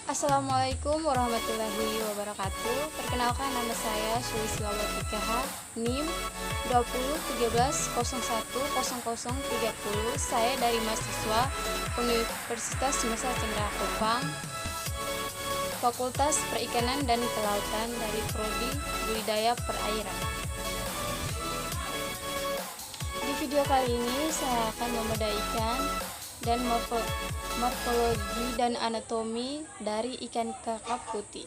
Assalamualaikum warahmatullahi wabarakatuh. Perkenalkan, nama saya Sulistiawati KH, NIM 2017010030. Saya dari mahasiswa Universitas Nusa Tenggara Kupang, Fakultas Perikanan dan Kelautan dari Prodi Budidaya Perairan. Di video kali ini saya akan membedah ikan dan morfologi dan anatomi dari ikan kakap putih.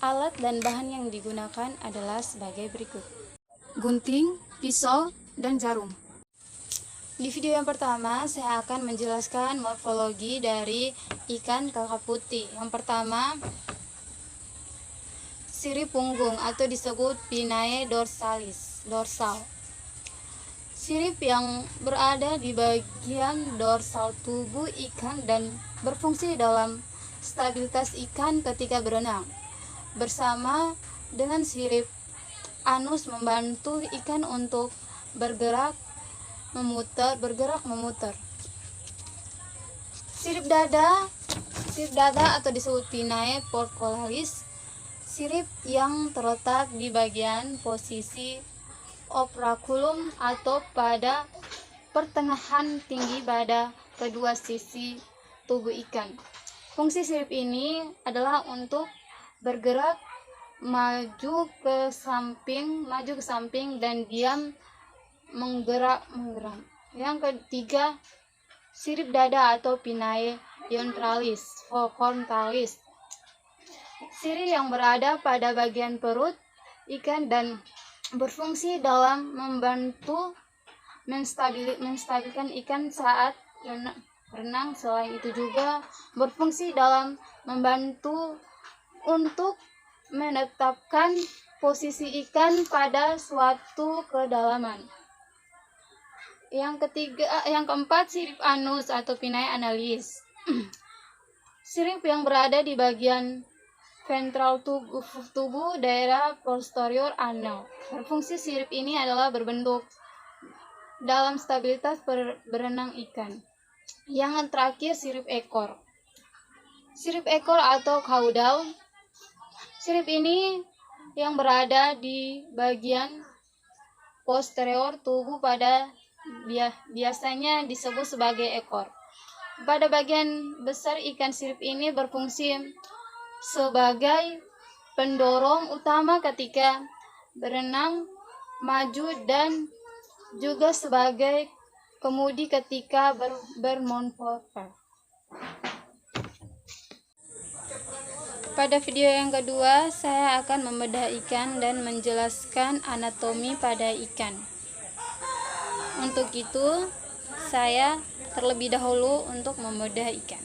Alat dan bahan yang digunakan adalah sebagai berikut: gunting, pisau, dan jarum. Di video yang pertama, saya akan menjelaskan morfologi dari ikan kakap putih. Yang pertama, sirip punggung atau disebut pinnae dorsal. Sirip yang berada di bagian dorsal tubuh ikan dan berfungsi dalam stabilitas ikan ketika berenang. Bersama dengan sirip anus membantu ikan untuk bergerak memutar. Sirip dada atau disebut pinnae porcollaris, sirip yang terletak di bagian posisi operculum atau pada pertengahan tinggi pada kedua sisi tubuh ikan. Fungsi sirip ini adalah untuk bergerak maju ke samping dan diam menggeram. Yang ketiga, sirip dada atau pinnae frontalis, sirip yang berada pada bagian perut ikan dan berfungsi dalam membantu menstabilkan ikan saat renang. Selain itu juga berfungsi dalam membantu untuk menetapkan posisi ikan pada suatu kedalaman. Yang keempat, sirip anus atau pinnae analis. Sirip yang berada di bagian ventral tubuh daerah posterior anal. Fungsi sirip ini adalah berbentuk dalam stabilitas berenang ikan. Yang terakhir, sirip ekor. Sirip ekor atau caudal. Sirip ini yang berada di bagian posterior tubuh biasanya disebut sebagai ekor. Pada bagian besar ikan, sirip ini berfungsi sebagai pendorong utama ketika berenang maju dan juga sebagai kemudi ketika bermonopod. Pada video yang kedua, saya akan membedah ikan dan menjelaskan anatomi pada ikan. Untuk itu, saya terlebih dahulu untuk membedah ikan.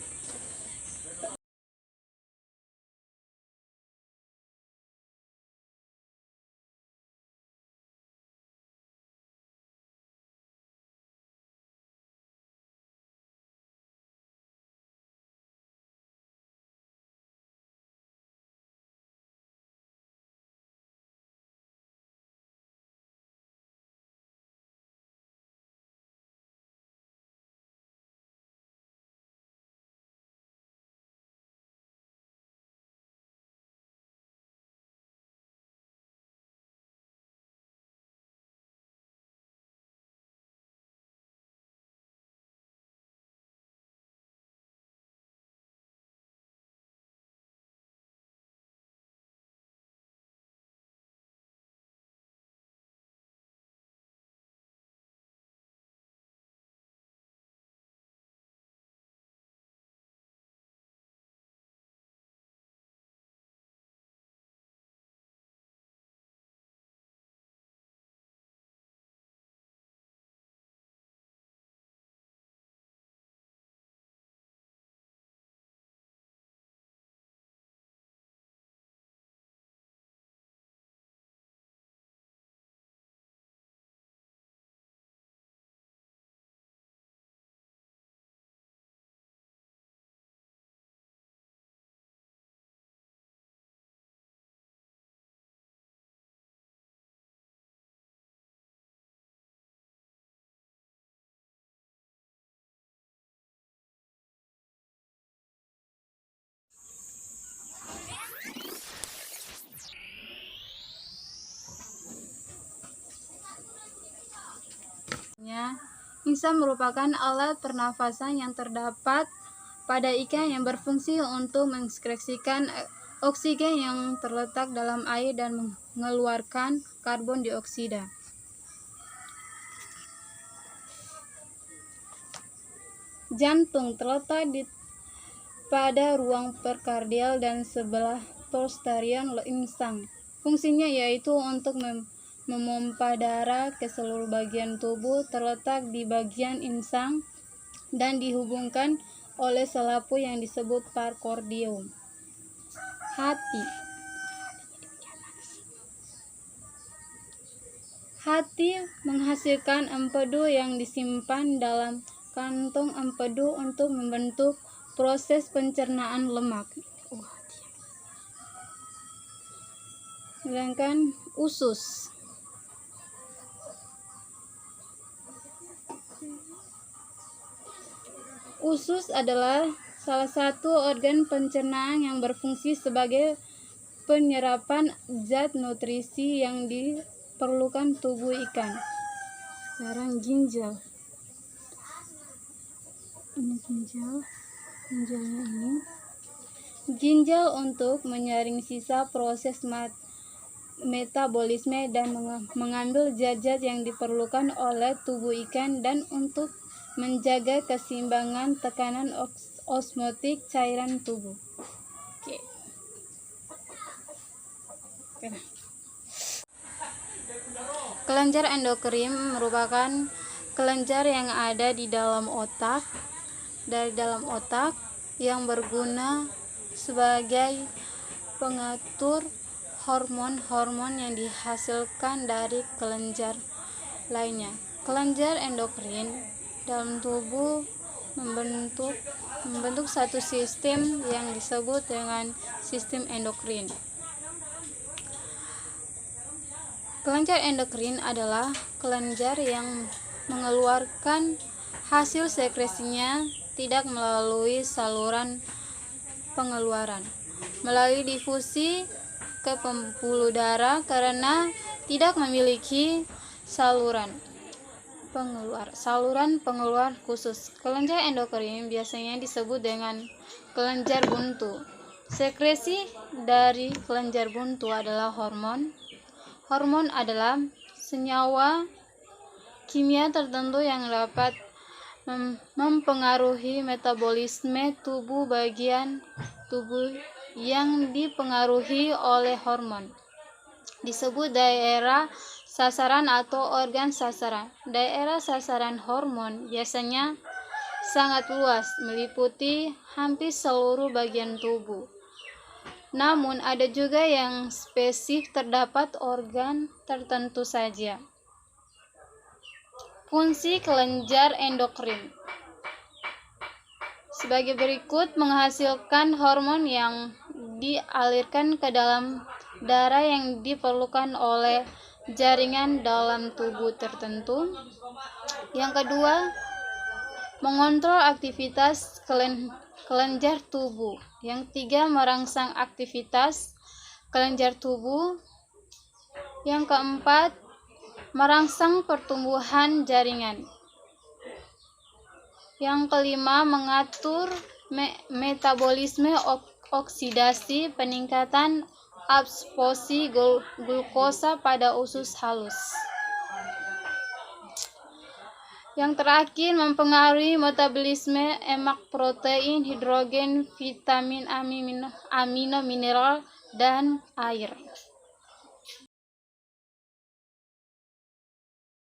selanjutnya, insang merupakan alat pernafasan yang terdapat pada ikan yang berfungsi untuk mengekskresikan oksigen yang terletak dalam air dan mengeluarkan karbon dioksida. Jantung terletak pada ruang perkardial dan sebelah posterior insang. Fungsinya yaitu untuk memompa darah ke seluruh bagian tubuh, terletak di bagian insang dan dihubungkan oleh selapu yang disebut parakordium. Hati menghasilkan empedu yang disimpan dalam kantong empedu untuk membentuk proses pencernaan lemak. Sedangkan usus adalah salah satu organ pencernaan yang berfungsi sebagai penyerapan zat nutrisi yang diperlukan tubuh ikan. Sekarang ginjal. Ini ginjalnya ini. Ginjal untuk menyaring sisa proses metabolisme dan mengambil zat-zat yang diperlukan oleh tubuh ikan dan untuk menjaga keseimbangan tekanan osmotik cairan tubuh. Kelenjar endokrin merupakan kelenjar yang ada di dalam otak, yang berguna sebagai pengatur hormon-hormon yang dihasilkan dari kelenjar lainnya. Kelenjar endokrin dalam tubuh membentuk satu sistem yang disebut dengan sistem endokrin. Kelenjar endokrin adalah kelenjar yang mengeluarkan hasil sekresinya tidak melalui saluran pengeluaran, melalui difusi ke pembuluh darah karena tidak memiliki saluran pengeluar khusus. Kelenjar endokrin biasanya disebut dengan kelenjar buntu. Sekresi dari kelenjar buntu adalah hormon. Hormon adalah senyawa kimia tertentu yang dapat mempengaruhi metabolisme tubuh. Bagian tubuh yang dipengaruhi oleh hormon disebut daerah sasaran atau organ sasaran. Daerah sasaran hormon biasanya sangat luas, meliputi hampir seluruh bagian tubuh. Namun ada juga yang spesifik terdapat organ tertentu saja. Fungsi kelenjar endokrin sebagai berikut: menghasilkan hormon yang dialirkan ke dalam darah yang diperlukan oleh jaringan dalam tubuh tertentu. Yang kedua, mengontrol aktivitas kelenjar tubuh. Yang ketiga, merangsang aktivitas kelenjar tubuh. Yang keempat, merangsang pertumbuhan jaringan. Yang kelima, mengatur metabolisme oksidasi, peningkatan absorpsi glukosa pada usus halus. Yang terakhir, mempengaruhi metabolisme lemak, protein, hidrogen, vitamin, amino, mineral, dan air.